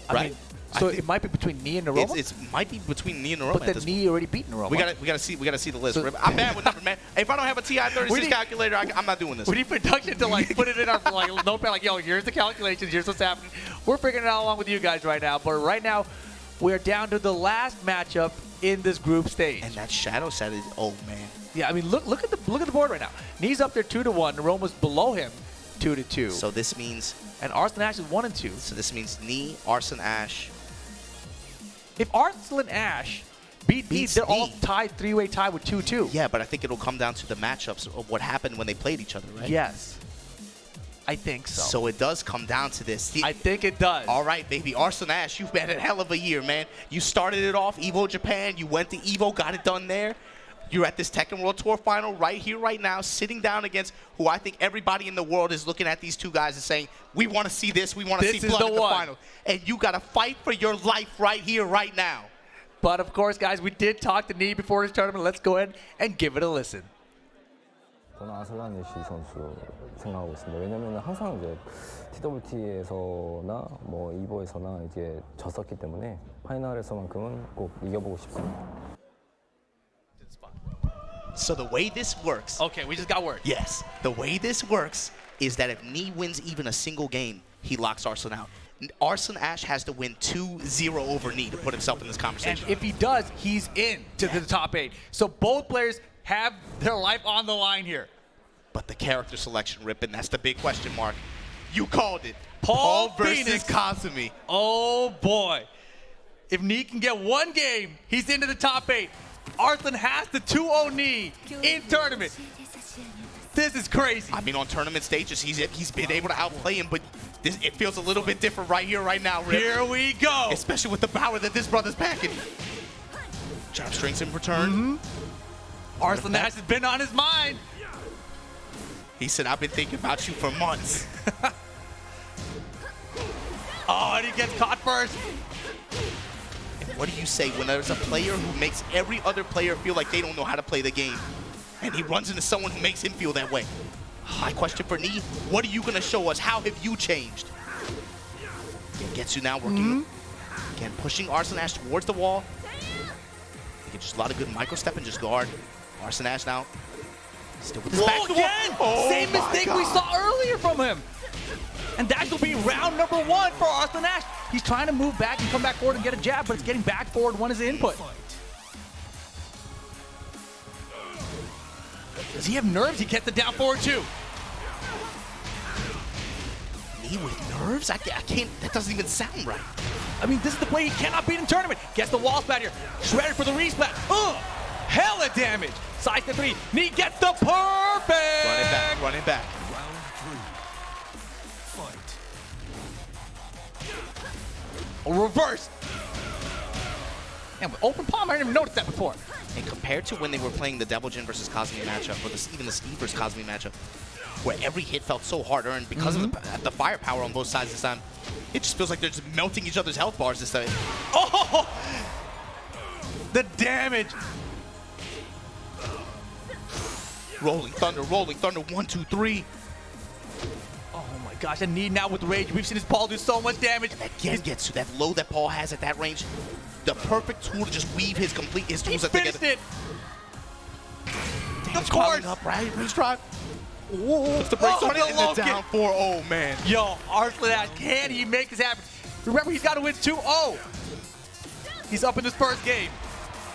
[SPEAKER 1] I mean, So it might be between Knee and Naroma?
[SPEAKER 2] It might be between Knee and Naroma.
[SPEAKER 1] But then Knee already beat Naroma.
[SPEAKER 2] We gotta see the list. So, I'm bad with numbers, man. If I don't have a TI-36 calculator, I'm not doing this.
[SPEAKER 1] We need production to like put it in our like notepad. Like, yo, here's the calculations. Here's what's happening. We're figuring it out along with you guys right now. But right now, we're down to the last matchup in this group stage.
[SPEAKER 2] And that shadow set is, oh man.
[SPEAKER 1] Yeah, I mean, look at the board right now. Knee's up there 2-1. Naroma's below him 2-2.
[SPEAKER 2] So this means.
[SPEAKER 1] And Arslan Ash is 1-2.
[SPEAKER 2] So this means Knee, Arslan Ash.
[SPEAKER 1] If Arslan Ash beat Knee, they're all tied, three-way tie with 2-2.
[SPEAKER 2] Yeah, but I think it'll come down to the matchups of what happened when they played each other, right?
[SPEAKER 1] Yes. I think so.
[SPEAKER 2] So it does come down to this.
[SPEAKER 1] I think it does.
[SPEAKER 2] All right, baby. Arslan Ash, you've had a hell of a year, man. You started it off EVO Japan. You went to EVO, got it done there. You're at this Tekken World Tour final right here, right now, sitting down against who I think everybody in the world is looking at these two guys and saying, we want to see this. We want to see blood in the final. And you got to fight for your life right here, right now.
[SPEAKER 1] But, of course, guys, we did talk to Knee before this tournament. Let's go ahead and give it a listen.
[SPEAKER 4] 저는 아슬란 애쉬 선수 생각하고 있습니다. 왜냐면 항상 이제 TWT에서나 뭐 이보에서나 이제 졌었기 때문에 파이널에서만큼은 꼭 이겨보고 싶습니다.
[SPEAKER 2] So the way this works.
[SPEAKER 1] Okay, we just got word.
[SPEAKER 2] Yes. The way this works is that if Knee wins even a single game, he locks Arslan out. Arslan Ash has to win 2-0 over Knee to put himself in this conversation.
[SPEAKER 1] And if he does, he's in to the top 8. So both players have their life on the line here.
[SPEAKER 2] But the character selection, Rippin', that's the big question mark. You called it.
[SPEAKER 1] Paul
[SPEAKER 2] versus
[SPEAKER 1] Phoenix.
[SPEAKER 2] Kazumi.
[SPEAKER 1] Oh, boy. If Knee can get one game, he's into the top 8. Arslan has the 2-0 Knee in tournament. This is crazy.
[SPEAKER 2] I mean, on tournament stages, he's been able to outplay him, but it feels a little bit different right here, right now, Rip.
[SPEAKER 1] Here we go.
[SPEAKER 2] Especially with the power that this brother's packing. Jab strings in return.
[SPEAKER 1] Arslan Ash has been on his mind.
[SPEAKER 2] He said, I've been thinking about you for months.
[SPEAKER 1] Oh, and he gets caught first.
[SPEAKER 2] And what do you say when there's a player who makes every other player feel like they don't know how to play the game, and he runs into someone who makes him feel that way? My question for Knee, what are you going to show us? How have you changed? Getsu now working. Again, pushing Arslan Ash towards the wall. Just a lot of good micro-step and just guard. Arslan Ash now. Still with his back.
[SPEAKER 1] Again! Same mistake we saw earlier from him. And that will be round number 1 for Arslan Ash. He's trying to move back and come back forward and get a jab, but it's getting back forward one is the input. Does he have nerves? He gets the down forward too.
[SPEAKER 2] Knee with nerves? I can't, that doesn't even sound right.
[SPEAKER 1] I mean, this is the play he cannot beat in tournament. Gets the wall splat here. Shredded for the resplat. Hella damage. Side step 3. Knee gets the perfect.
[SPEAKER 2] Running back.
[SPEAKER 1] A reverse. And with open palm, I didn't even notice that before.
[SPEAKER 2] And compared to when they were playing the Devil Jin versus Kazumi matchup, or even the Steve versus Kazumi matchup, where every hit felt so hard earned because of the firepower on both sides this time, it just feels like they're just melting each other's health bars this time.
[SPEAKER 1] Oh! The damage.
[SPEAKER 2] Rolling Thunder, 1, 2, 3.
[SPEAKER 1] Oh my gosh, and Knee now with rage. We've seen his Paul do so much damage.
[SPEAKER 2] That again gets to that low that Paul has at that range. The perfect tool to just weave his tools
[SPEAKER 1] He
[SPEAKER 2] together.
[SPEAKER 1] finished it.
[SPEAKER 2] Damage
[SPEAKER 1] Of course.
[SPEAKER 2] piling up, right? Let's try. Puts the brakes on it and the down 4. Oh, man.
[SPEAKER 1] Yo, Arslan Ash, can he make this happen? Remember, he's got to win 2-0. He's up in this first game.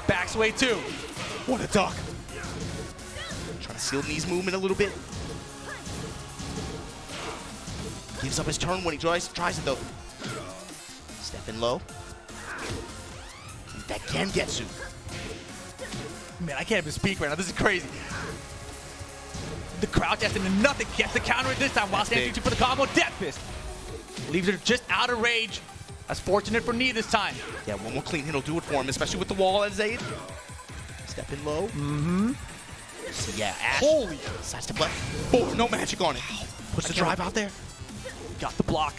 [SPEAKER 1] Back sway 2.
[SPEAKER 2] What a duck. Trying to seal Knee's movement a little bit. Gives up his turn when he tries it, though. Stepping low. That Gengetsu.
[SPEAKER 1] Man, I can't even speak right now. This is crazy. The crouch has into nothing. Gets the counter this time while standing for the combo. Death Fist. Leaves her just out of range. That's fortunate for Knee this time.
[SPEAKER 2] Yeah, one more clean hit will do it for him, especially with the wall as aid. Stepping low. So yeah, Ash.
[SPEAKER 1] Holy.
[SPEAKER 2] Side step left. 4, no magic on it. Push the drive out there.
[SPEAKER 1] Got the block.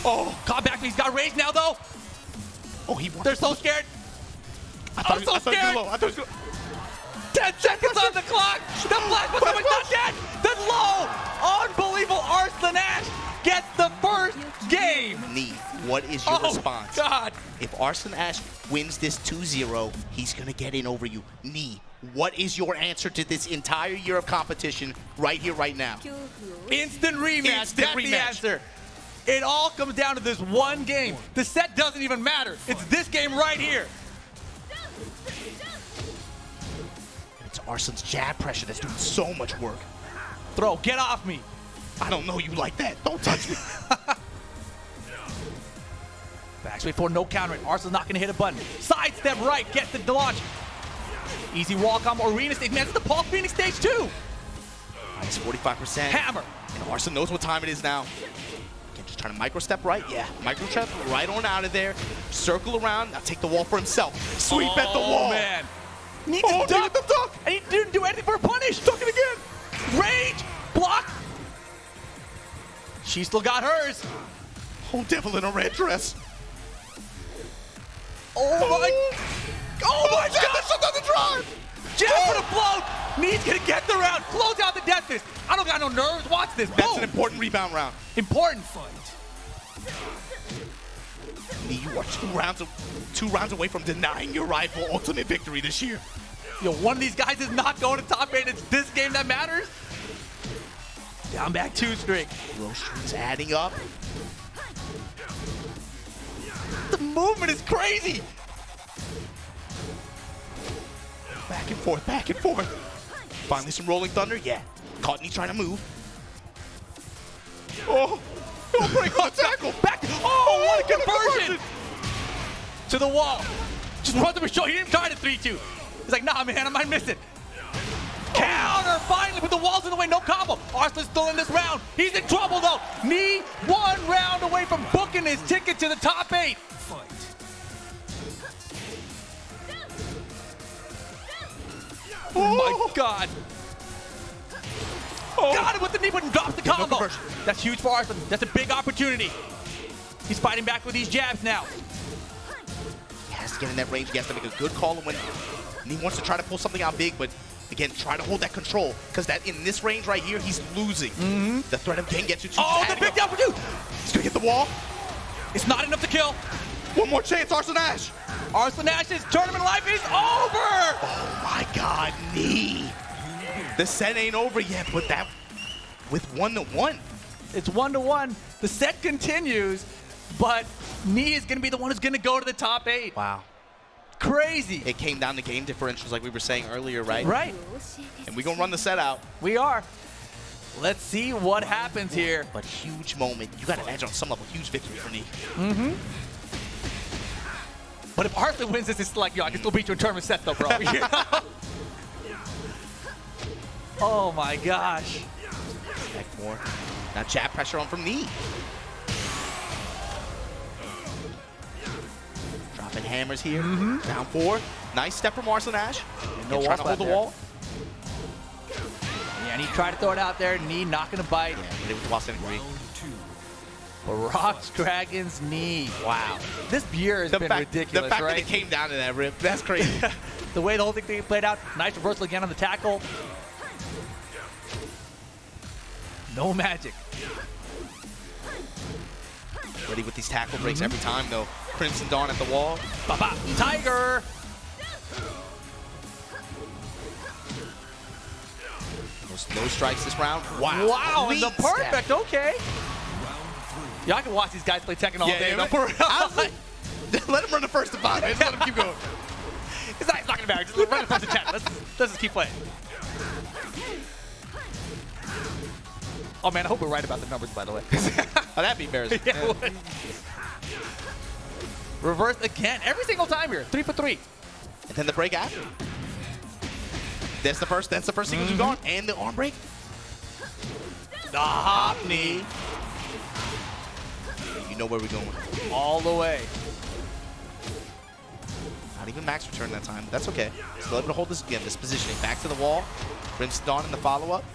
[SPEAKER 1] Oh, caught back. He's got rage now, though.
[SPEAKER 2] Oh, he won.
[SPEAKER 1] They're so scared. I'm so scared.
[SPEAKER 2] I thought he was low.
[SPEAKER 1] 10 seconds on the clock. The flash was coming, not dead. The low. Unbelievable Arslan Ash gets the first game.
[SPEAKER 2] Knee, what is your response?
[SPEAKER 1] God.
[SPEAKER 2] If Arslan Ash wins this 2-0, he's going to get in over you. Knee, what is your answer to this entire year of competition right here, right now?
[SPEAKER 1] Instant rematch.
[SPEAKER 2] Instant
[SPEAKER 1] That's
[SPEAKER 2] rematch.
[SPEAKER 1] the answer. It all comes down to this one game. The set doesn't even matter. It's this game right here.
[SPEAKER 2] It's Arslan's jab pressure that's doing so much work.
[SPEAKER 1] Throw, get off me.
[SPEAKER 2] I don't know you like that. Don't touch me.
[SPEAKER 1] Back straight forward, no countering. Arslan's not gonna hit a button. Sidestep right, gets the launch. Easy wall combo, arena stage. Man, this is the Paul Phoenix stage too.
[SPEAKER 2] Nice 45%.
[SPEAKER 1] Hammer.
[SPEAKER 2] And Arslan knows what time it is now. Again, just trying to micro-step right. Yeah, micro-step right on out of there. Circle around. Now take the wall for himself. Sweep at the wall.
[SPEAKER 1] Oh, man. Needs
[SPEAKER 2] Oh,
[SPEAKER 1] to duck.
[SPEAKER 2] the duck.
[SPEAKER 1] And he didn't do anything for a punish. Duck it again. Rage. Block. She still got hers.
[SPEAKER 2] Oh, devil in a red dress.
[SPEAKER 1] Oh my. Oh my God.
[SPEAKER 2] That's another drive.
[SPEAKER 1] Jab for the float. Needs gonna get the round. Close out the distance. I don't got no nerves. Watch this.
[SPEAKER 2] That's
[SPEAKER 1] Boom.
[SPEAKER 2] an important rebound round.
[SPEAKER 1] Important fight.
[SPEAKER 2] You are 2 rounds away from denying your rival ultimate victory this year.
[SPEAKER 1] Yo, one of these guys is not going to top 8. It's this game that matters. Down back 2 streak.
[SPEAKER 2] Low streaks adding up.
[SPEAKER 1] The movement is crazy.
[SPEAKER 2] Back and forth, back and forth. Finally some rolling thunder. Yeah. Caught me trying to move. Oh, don't break on the tackle.
[SPEAKER 1] Back. Oh, what a conversion. To the wall. Just runs up his shoulder. He didn't try to 3-2. He's like, nah, man, I might miss it. Counter, finally, with the walls in the way, no combo. Arslan's still in this round. He's in trouble, though. Knee 1 round away from booking his ticket to the top 8. Oh, my God.
[SPEAKER 2] Oh.
[SPEAKER 1] Got him with the knee, but drops the combo.
[SPEAKER 2] conversion.
[SPEAKER 1] That's huge for Arslan. That's a big opportunity. He's fighting back with these jabs now.
[SPEAKER 2] He has to get in that range. He has to make a good call when he wants to try to pull something out big, but again, try to hold that control, because that in this range right here, he's losing. The threat of Gengetsu.
[SPEAKER 1] Oh, the big down for 2.
[SPEAKER 2] He's gonna get the wall.
[SPEAKER 1] It's not enough to kill.
[SPEAKER 2] One more chance, Arslan Ash.
[SPEAKER 1] Arslan Ash's tournament life is over.
[SPEAKER 2] Oh my God, knee. The set ain't over yet, but that with 1-1.
[SPEAKER 1] It's 1-1. The set continues, but Knee is going to be the one who's going to go to the top 8.
[SPEAKER 2] Wow.
[SPEAKER 1] Crazy.
[SPEAKER 2] It came down to game differentials like we were saying earlier, right?
[SPEAKER 1] Right.
[SPEAKER 2] And we're gonna run the set out.
[SPEAKER 1] We are. Let's see what happens here.
[SPEAKER 2] But huge moment. You gotta imagine on some level, huge victory for Knee.
[SPEAKER 1] But if Arslan wins this, it's like, yo, I can still beat you in tournament set though, bro. You know? Oh my gosh.
[SPEAKER 2] Back 4. Now jab pressure on from Knee. Dropping hammers here. Down 4. Nice step from Arslan Ash.
[SPEAKER 1] No
[SPEAKER 2] Trying to
[SPEAKER 1] wall
[SPEAKER 2] hold the
[SPEAKER 1] there.
[SPEAKER 2] wall.
[SPEAKER 1] Yeah, and he tried to throw it out there. Knee not going to bite.
[SPEAKER 2] Yeah, hit it with the wall standing green.
[SPEAKER 1] Rocks Dragon's Knee.
[SPEAKER 2] Wow.
[SPEAKER 1] This year has been ridiculous,
[SPEAKER 2] the fact
[SPEAKER 1] right?
[SPEAKER 2] that it came down to that rip, that's crazy.
[SPEAKER 1] The way the whole thing played out. Nice reversal again on the tackle. No magic.
[SPEAKER 2] Ready with these tackle breaks every time, though. Crimson Dawn at the wall.
[SPEAKER 1] Ba-ba. Tiger.
[SPEAKER 2] Those low strikes this round. Wow.
[SPEAKER 1] Wow, and the
[SPEAKER 2] Clean
[SPEAKER 1] perfect.
[SPEAKER 2] step.
[SPEAKER 1] Okay. Yeah, I can watch these guys play Tekken all day.
[SPEAKER 2] man. Let him run the first to 5, man. Just let him keep going.
[SPEAKER 1] It's not gonna matter. Just run the first to 10. Let's just keep playing. Oh man, I hope we're right about the numbers, by the way.
[SPEAKER 2] Oh, that'd be embarrassing.
[SPEAKER 1] Yeah, it would. Reverse again, every single time here. 3 for 3.
[SPEAKER 2] And then the break after. That's the first sequence we've gone. And the arm break.
[SPEAKER 1] The hop knee.
[SPEAKER 2] You know where we're going.
[SPEAKER 1] All the way.
[SPEAKER 2] Not even max return that time. That's okay. Still able to hold this again. This positioning. Back to the wall. Crimson Dawn in the follow-up.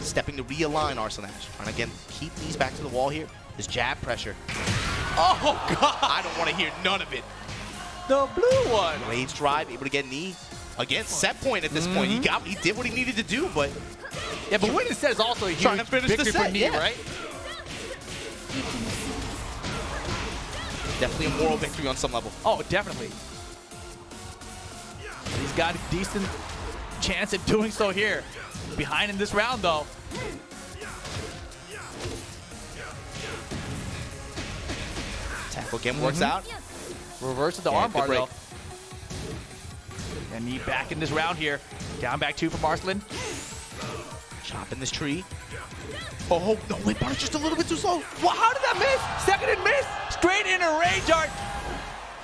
[SPEAKER 2] Stepping to realign Arslan Ash. Trying to, again, keep these back to the wall here. This jab pressure.
[SPEAKER 1] Oh, God.
[SPEAKER 2] I don't want to hear none of it.
[SPEAKER 1] The blue one.
[SPEAKER 2] Rage drive, able to get Knee. Again, set point at this point. He did what he needed to do, but
[SPEAKER 1] Yeah, but winning the set is also a huge
[SPEAKER 2] Trying to finish the
[SPEAKER 1] victory
[SPEAKER 2] set,
[SPEAKER 1] for Knee,
[SPEAKER 2] yeah.
[SPEAKER 1] right?
[SPEAKER 2] Definitely a moral victory on some level.
[SPEAKER 1] Oh, definitely. He's got a decent chance at doing so here. Behind in this round, though.
[SPEAKER 2] Tackle again works out.
[SPEAKER 1] Reverses the
[SPEAKER 2] Yeah,
[SPEAKER 1] armbar,
[SPEAKER 2] good break.
[SPEAKER 1] though. And Knee back in this round here. Down back 2 for Arslan.
[SPEAKER 2] Chopping this tree. Oh, no, wait, but it's just a little bit too slow.
[SPEAKER 1] Well, how did that miss? Second and miss. Straight into range art.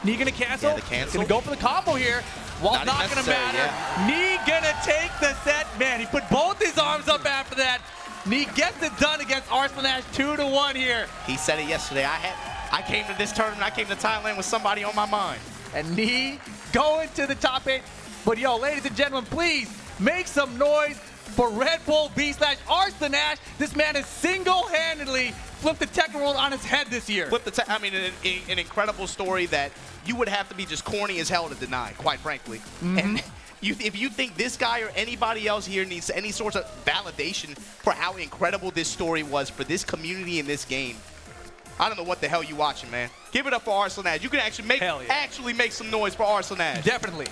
[SPEAKER 1] Knee gonna cancel.
[SPEAKER 2] Yeah, the cancel.
[SPEAKER 1] Gonna go for the combo here. Well,
[SPEAKER 2] Not
[SPEAKER 1] not
[SPEAKER 2] even
[SPEAKER 1] gonna
[SPEAKER 2] necessary,
[SPEAKER 1] matter. Knee gonna take the set. Man, he put both his arms up after that. Knee gets it done against Arslan 2-1 here.
[SPEAKER 2] He said it yesterday. I came to this tournament, I came to Thailand with somebody on my mind.
[SPEAKER 1] And Knee going to the top 8. But yo, ladies and gentlemen, please make some noise for Red Bull V/Arslan Ash. This man has single-handedly flipped the Tekken world on his head this year.
[SPEAKER 2] I mean, an incredible story that you would have to be just corny as hell to deny, quite frankly. And if you think this guy or anybody else here needs any sort of validation for how incredible this story was for this community in this game, I don't know what the hell you watching, man. Give it up for Arslan Ash. You can actually make some noise for Arslan Ash.
[SPEAKER 1] Definitely.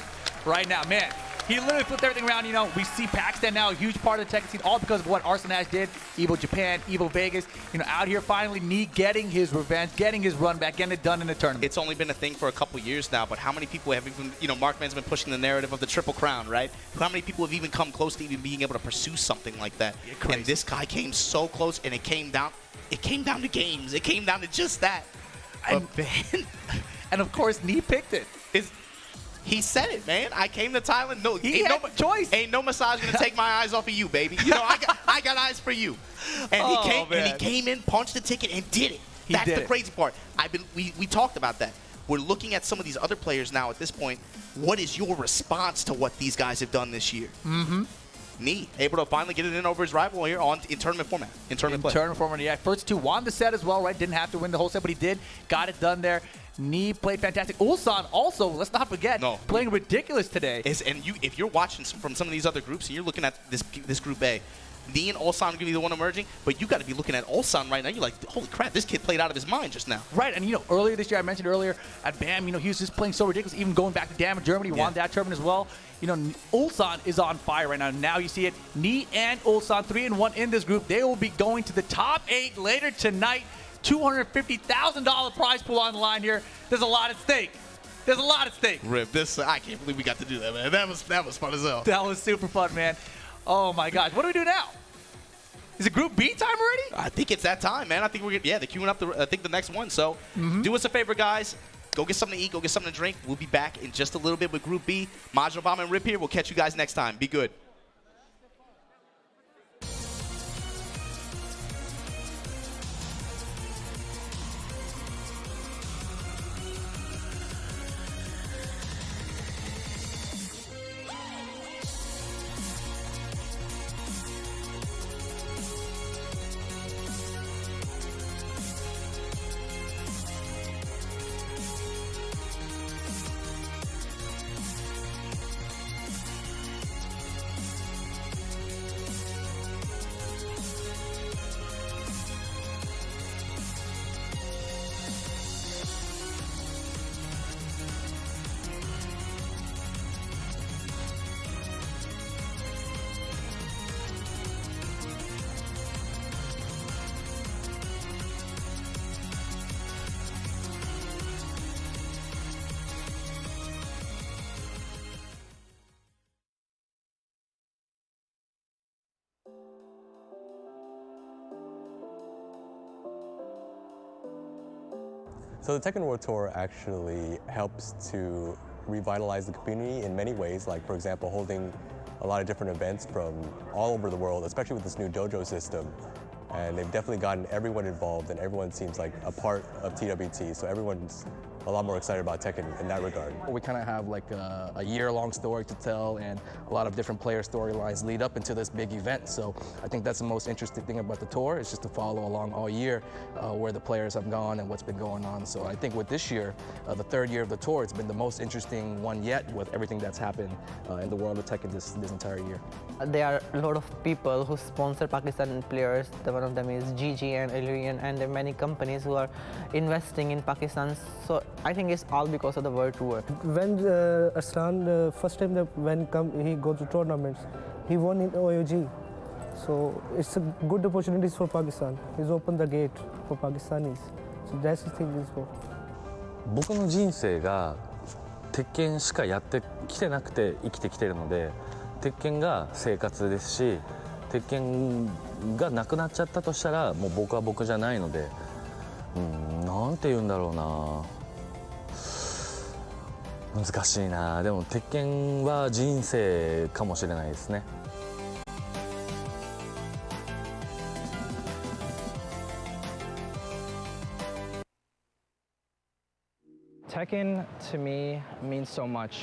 [SPEAKER 1] Right now, man. He literally flipped everything around. You know, we see Pakistan now, a huge part of the Tekken scene, all because of what Arslan Ash did. Evo Japan, Evo Vegas, you know, out here finally, Knee getting his revenge, getting his run back, getting it done in the tournament.
[SPEAKER 2] It's only been a thing for a couple years now, but how many people have even, you know, Markman's been pushing the narrative of the Triple Crown, right? How many people have even come close to even being able to pursue something like that?
[SPEAKER 1] Yeah,
[SPEAKER 2] and this guy came so close, and it came down to games. It came down to just that.
[SPEAKER 1] And of course, Knee picked it.
[SPEAKER 2] He said it, man. I came to Thailand. No,
[SPEAKER 1] He had a choice.
[SPEAKER 2] Ain't no massage gonna take my eyes off of you, baby. You know, I got eyes for you. And he came in, punched the ticket, and did it. That's the crazy part. We talked about that. We're looking at some of these other players now at this point. What is your response to what these guys have done this year? Knee able to finally get it in over his rival here in tournament format. In tournament
[SPEAKER 1] format, yeah. First 2 won the set as well, right? Didn't have to win the whole set, but he did. Got it done there. Knee played fantastic. Ulsan also, let's not forget, playing ridiculous today.
[SPEAKER 2] If you're watching from some of these other groups and you're looking at this group A, Knee and Ulsan are going to be the one emerging, but you got to be looking at Ulsan right now. You're like, holy crap, this kid played out of his mind just now.
[SPEAKER 1] Right, and you know, earlier this year, I mentioned earlier, at BAM, you know, he was just playing so ridiculous, even going back to DAM in Germany, won that tournament as well. You know, Ulsan is on fire right now. Now you see it, Knee and Ulsan, 3-1 in this group. They will be going to the top 8 later tonight. $250,000 prize pool on the line here. There's a lot at stake. There's a lot at stake.
[SPEAKER 2] Rip, I can't believe we got to do that, man. That was fun as hell.
[SPEAKER 1] That was super fun, man. Oh my gosh, what do we do now? Is it Group B time already?
[SPEAKER 2] I think it's that time, man. I think they're queuing up the next one. So do us a favor, guys. Go get something to eat. Go get something to drink. We'll be back in just a little bit with Group B. Majno Bomb and Rip here. We'll catch you guys next time. Be good.
[SPEAKER 5] So the Tekken World Tour actually helps to revitalize the community in many ways, like for example holding a lot of different events from all over the world, especially with this new dojo system. And they've definitely gotten everyone involved and everyone seems like a part of TWT, so everyone's a lot more excited about Tekken in that regard.
[SPEAKER 6] We kind of have like a year-long story to tell, and a lot of different player storylines lead up into this big event. So I think that's the most interesting thing about the tour, is just to follow along all year where the players have gone and what's been going on. So I think with this year, the third year of the tour, it's been the most interesting one yet with everything that's happened in the world of Tekken this entire year.
[SPEAKER 7] There are a lot of people who sponsor Pakistan players. One of them is GG and Illusion, and there are many companies who are investing in Pakistan. So I think it's all because of the World Tour.
[SPEAKER 8] When Aslan first time he go to tournaments, he won in OOG. So it's a good opportunities for Pakistan. He's opened the gate for Pakistanis. So that's the thing is for.
[SPEAKER 4] 僕の人生が鉄拳しかやってきてなくて生きてきてるので、鉄拳が生活ですし、鉄拳がなくなっちゃったとしたらもう僕は僕じゃないので、なんて言うんだろうな、難しいな。でも鉄拳は人生かもしれないですね。
[SPEAKER 9] Tekken to me means so much.